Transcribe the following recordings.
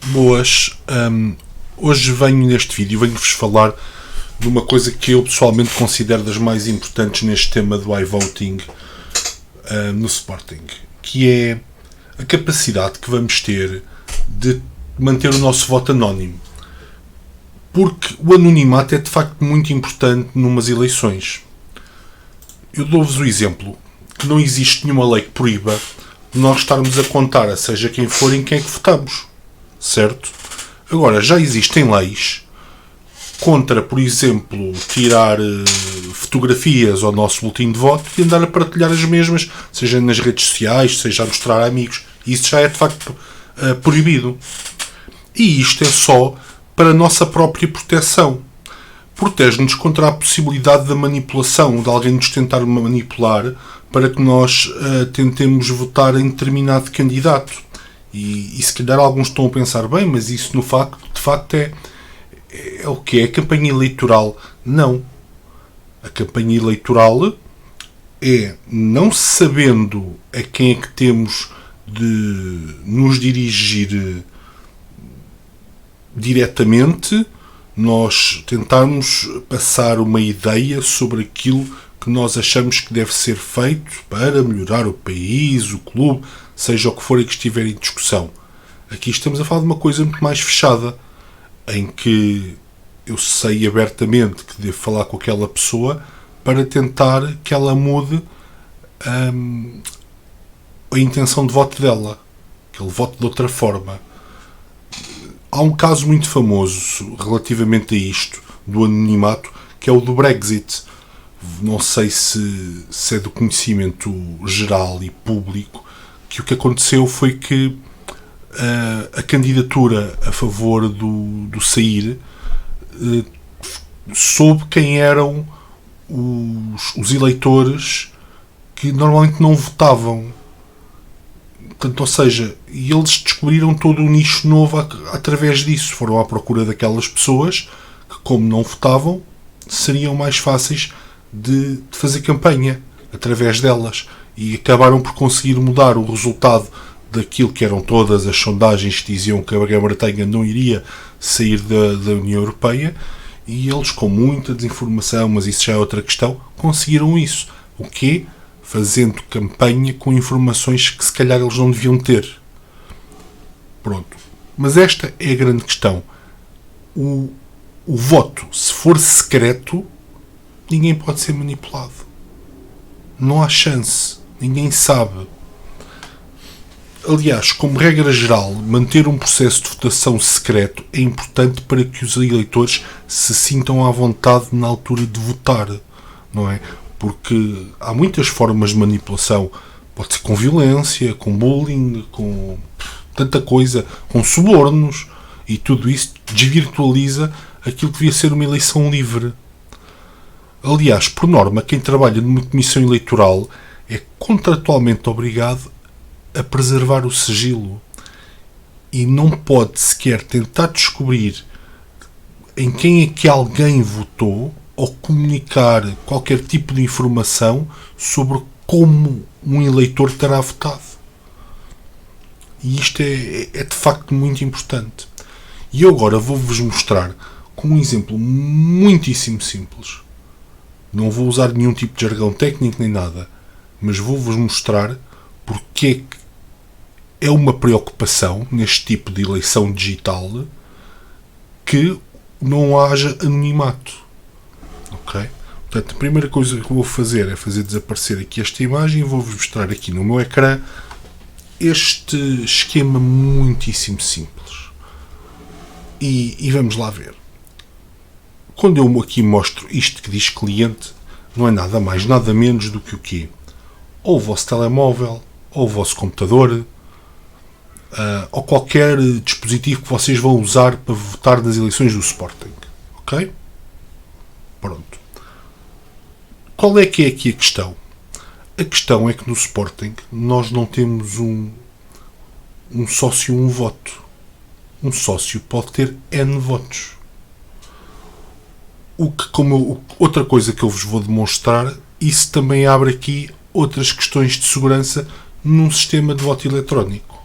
Boas. Hoje neste vídeo venho-vos falar de uma coisa que eu pessoalmente considero das mais importantes neste tema do iVoting no Sporting, que é a capacidade que vamos ter de manter o nosso voto anónimo. Porque o anonimato é de facto muito importante numas eleições. Eu dou-vos o exemplo que não existe nenhuma lei que proíba nós estarmos a contar, seja quem for, em quem é que votamos. Certo? Agora, já existem leis contra, por exemplo, tirar fotografias ao nosso boletim de voto e andar a partilhar as mesmas, seja nas redes sociais, seja a mostrar a amigos. Isso já é de facto proibido. E isto é só para a nossa própria proteção. Protege-nos contra a possibilidade da manipulação, de alguém nos tentar manipular para que nós tentemos votar em determinado candidato. E se calhar alguns estão a pensar, bem, mas isso de facto é o que é a campanha eleitoral. Não. A campanha eleitoral é, não sabendo a quem é que temos de nos dirigir diretamente, nós tentarmos passar uma ideia sobre aquilo que nós achamos que deve ser feito para melhorar o país, o clube, seja o que for que estiver em discussão. Aqui estamos a falar de uma coisa muito mais fechada, em que eu sei abertamente que devo falar com aquela pessoa para tentar que ela mude a intenção de voto dela, que ele vote de outra forma. Há um caso muito famoso relativamente a isto, do anonimato, que é o do Brexit. Não sei se é do conhecimento geral e público, que o que aconteceu foi que a candidatura a favor do sair soube quem eram os eleitores que normalmente não votavam. Portanto, ou seja, eles descobriram todo um nicho novo através disso. Foram à procura daquelas pessoas que, como não votavam, seriam mais fáceis de fazer campanha através delas. E acabaram por conseguir mudar o resultado daquilo que eram todas as sondagens que diziam que a Grã-Bretanha não iria sair da União Europeia. E eles, com muita desinformação, mas isso já é outra questão, conseguiram isso. O quê? Fazendo campanha com informações que se calhar eles não deviam ter. Pronto. Mas esta é a grande questão. O voto, se for secreto, ninguém pode ser manipulado. Não há chance. Ninguém sabe. Aliás, como regra geral, manter um processo de votação secreto é importante para que os eleitores se sintam à vontade na altura de votar. Não é? Porque há muitas formas de manipulação. Pode ser com violência, com bullying, com tanta coisa, com subornos. E tudo isso desvirtualiza aquilo que devia ser uma eleição livre. Aliás, por norma, quem trabalha numa comissão eleitoral é contratualmente obrigado a preservar o sigilo. E não pode sequer tentar descobrir em quem é que alguém votou ou comunicar qualquer tipo de informação sobre como um eleitor terá votado. E isto é de facto muito importante. E eu agora vou-vos mostrar com um exemplo muitíssimo simples. Não vou usar nenhum tipo de jargão técnico nem nada, mas vou-vos mostrar porque é que é uma preocupação neste tipo de eleição digital que não haja anonimato. Ok? Portanto, a primeira coisa que eu vou fazer é fazer desaparecer aqui esta imagem e vou-vos mostrar aqui no meu ecrã este esquema muitíssimo simples. E vamos lá ver. Quando eu aqui mostro isto que diz cliente, não é nada mais, nada menos do que o quê? Ou o vosso telemóvel, ou o vosso computador, ou qualquer dispositivo que vocês vão usar para votar nas eleições do Sporting. Ok? Pronto. Qual é que é aqui a questão? A questão é que no Sporting nós não temos um sócio, um voto. Um sócio pode ter N votos. Outra coisa que eu vos vou demonstrar, isso também abre aqui outras questões de segurança num sistema de voto eletrónico.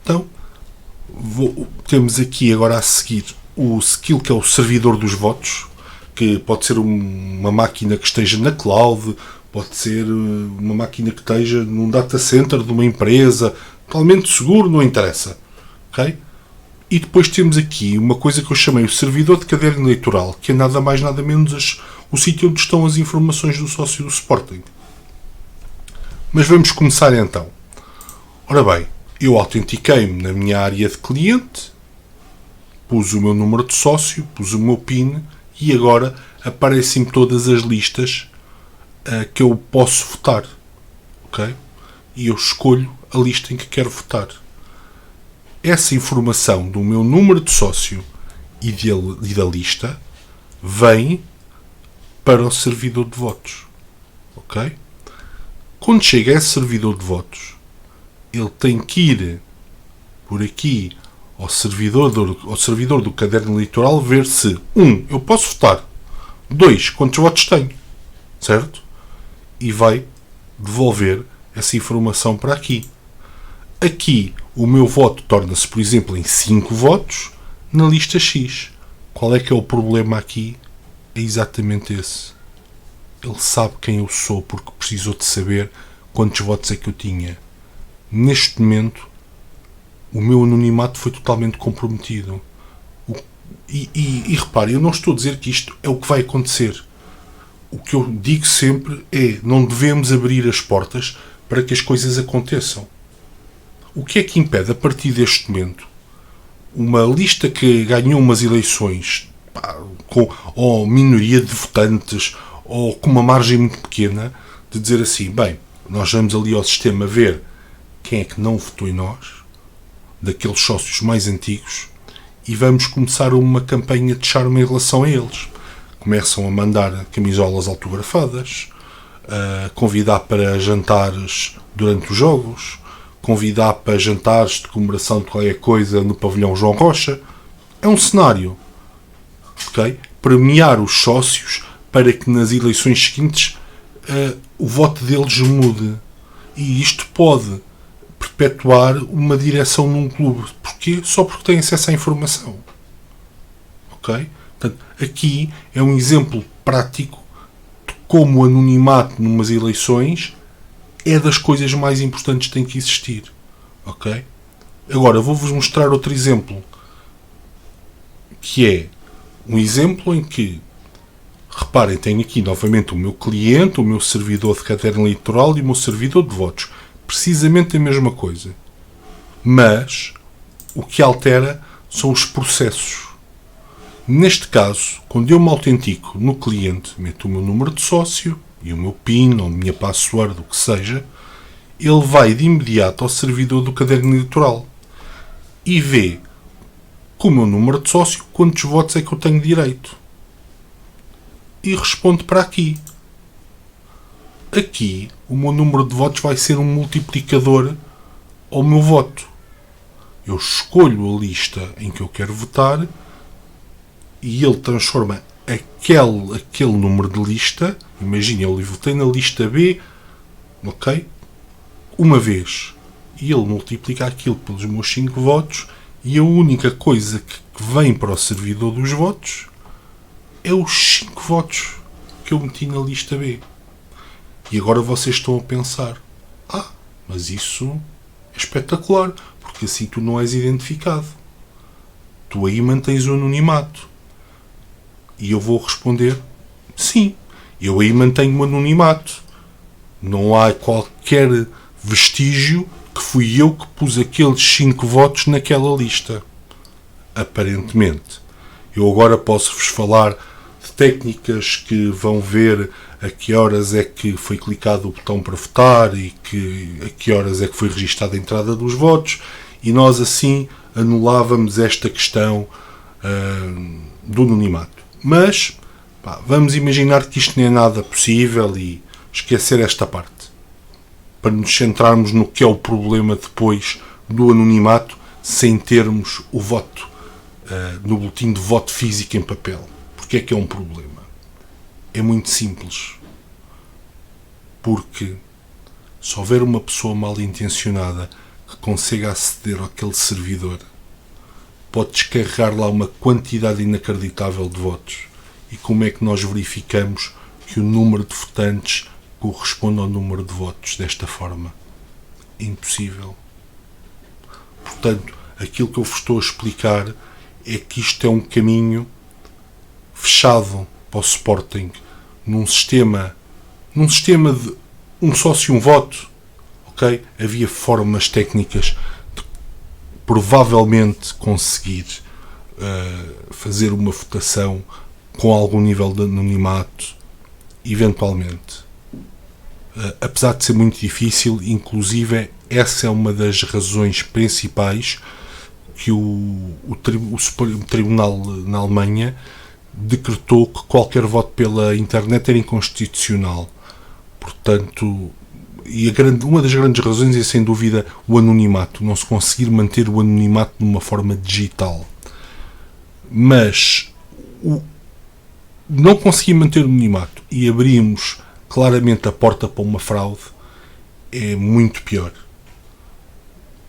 Então, Temos aqui agora a seguir o skill, que é o servidor dos votos, que pode ser uma máquina que esteja na cloud, pode ser uma máquina que esteja num data center de uma empresa, totalmente seguro, não interessa. Okay? E depois temos aqui uma coisa que eu chamei o servidor de caderno eleitoral, que é nada mais nada menos o sítio onde estão as informações do sócio do Sporting. Mas vamos começar então. Ora bem, eu autentiquei-me na minha área de cliente, pus o meu número de sócio, pus o meu PIN e agora aparecem-me todas as listas que eu posso votar. Okay? E eu escolho a lista em que quero votar. Essa informação do meu número de sócio e da lista vem para o servidor de votos. Ok? Quando chega a esse servidor de votos, ele tem que ir por aqui ao servidor do caderno eleitoral ver se 1. Eu posso votar. 2. Quantos votos tenho. Certo? E vai devolver essa informação para aqui. Aqui o meu voto torna-se, por exemplo, em 5 votos na lista X. Qual é que é o problema aqui? É exatamente esse. Ele sabe quem eu sou porque precisou de saber quantos votos é que eu tinha. Neste momento, o meu anonimato foi totalmente comprometido. E repare, eu não estou a dizer que isto é o que vai acontecer. O que eu digo sempre é: não devemos abrir as portas para que as coisas aconteçam. O que é que impede, a partir deste momento, uma lista que ganhou umas eleições ou minoria de votantes ou com uma margem muito pequena, de dizer assim: bem, nós vamos ali ao sistema ver quem é que não votou em nós, daqueles sócios mais antigos, e vamos começar uma campanha de charme em relação a eles. Começam a mandar camisolas autografadas, a convidar para jantares durante os jogos, convidar para jantares de comemoração de qualquer coisa no pavilhão João Rocha. É um cenário. Okay? Premiar os sócios para que nas eleições seguintes o voto deles mude. E isto pode perpetuar uma direção num clube. Porquê? Só porque tem acesso à informação. Ok? Portanto, aqui é um exemplo prático de como o anonimato numas eleições é das coisas mais importantes que tem que existir. Ok? Agora, vou-vos mostrar outro exemplo, que é um exemplo em que, reparem, tenho aqui novamente o meu cliente, o meu servidor de caderno eleitoral e o meu servidor de votos. Precisamente a mesma coisa. Mas o que altera são os processos. Neste caso, quando eu me autentico no cliente, meto o meu número de sócio e o meu PIN ou a minha password, o que seja, ele vai de imediato ao servidor do caderno eleitoral e vê com o meu número de sócio quantos votos é que eu tenho direito. E responde para aqui. Aqui, o meu número de votos vai ser um multiplicador ao meu voto. Eu escolho a lista em que eu quero votar e ele transforma aquele número de lista. Imagina, eu votei na lista B, ok? Uma vez. E ele multiplica aquilo pelos meus 5 votos e a única coisa que vem para o servidor dos votos é os 5 votos que eu meti na lista B. E agora vocês estão a pensar: mas isso é espetacular, porque assim tu não és identificado. Tu aí mantens o anonimato. E eu vou responder: sim, eu aí mantenho o anonimato. Não há qualquer vestígio que fui eu que pus aqueles 5 votos naquela lista. Aparentemente. Eu agora posso-vos falar de técnicas que vão ver a que horas é que foi clicado o botão para votar e a que horas é que foi registada a entrada dos votos, e nós assim anulávamos esta questão do anonimato. Mas vamos imaginar que isto não é nada possível e esquecer esta parte, para nos centrarmos no que é o problema depois do anonimato, sem termos o voto no boletim de voto físico em papel. Porque é que é um problema? É muito simples. Porque se houver uma pessoa mal intencionada que consiga aceder àquele servidor pode descarregar lá uma quantidade inacreditável de votos. E como é que nós verificamos que o número de votantes corresponde ao número de votos desta forma? Impossível. Portanto, aquilo que eu vos estou a explicar é que isto é um caminho fechado para o Sporting num sistema de um sócio, um voto. Okay? Havia formas técnicas de provavelmente conseguir fazer uma votação com algum nível de anonimato, eventualmente. Apesar de ser muito difícil, inclusive essa é uma das razões principais que o Supremo Tribunal na Alemanha decretou que qualquer voto pela internet era inconstitucional. Portanto, uma das grandes razões é sem dúvida o anonimato, não se conseguir manter o anonimato de uma forma digital. Mas não conseguir manter o anonimato e abrimos claramente a porta para uma fraude é muito pior.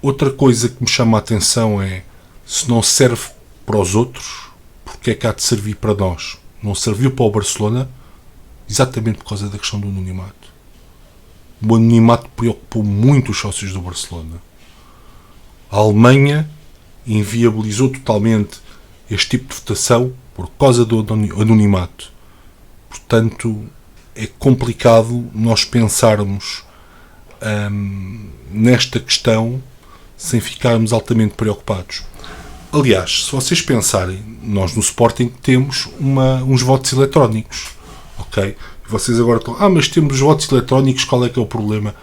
Outra coisa que me chama a atenção é, se não serve para os outros, porque é que há de servir para nós? Não serviu para o Barcelona exatamente por causa da questão do anonimato. O anonimato preocupou muito os sócios do Barcelona. A Alemanha inviabilizou totalmente este tipo de votação por causa do anonimato. Portanto, é complicado nós pensarmos nesta questão sem ficarmos altamente preocupados. Aliás, se vocês pensarem, nós no Sporting temos uns votos eletrónicos. Ok? E vocês agora estão, mas temos votos eletrónicos, qual é que é o problema?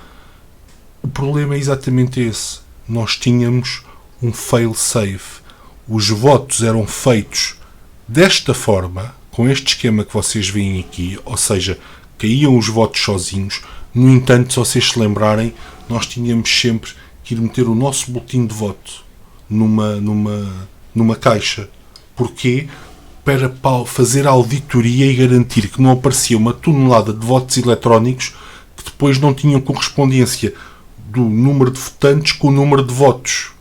O problema é exatamente esse. Nós tínhamos um fail-safe. Os votos eram feitos desta forma, com este esquema que vocês veem aqui, ou seja, caíam os votos sozinhos. No entanto, se vocês se lembrarem, nós tínhamos sempre que ir meter o nosso boletim de voto numa caixa. Porquê? Para fazer a auditoria e garantir que não aparecia uma tonelada de votos eletrónicos que depois não tinham correspondência do número de votantes com o número de votos.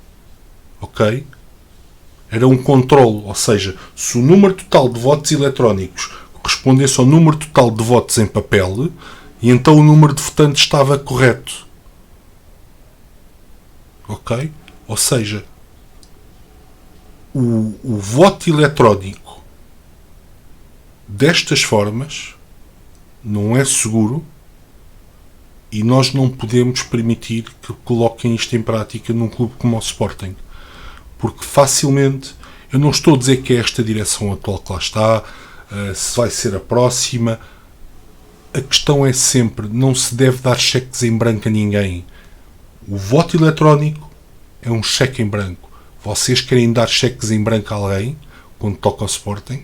Ok? Era um controle, ou seja, se o número total de votos eletrónicos correspondesse ao número total de votos em papel, e então o número de votantes estava correto. Ok? Ou seja, o voto eletrónico destas formas não é seguro e nós não podemos permitir que coloquem isto em prática num clube como o Sporting. Porque facilmente, eu não estou a dizer que é esta direção atual que lá está, se vai ser a próxima. A questão é sempre, não se deve dar cheques em branco a ninguém. O voto eletrónico é um cheque em branco. Vocês querem dar cheques em branco a alguém quando toca ao Sporting?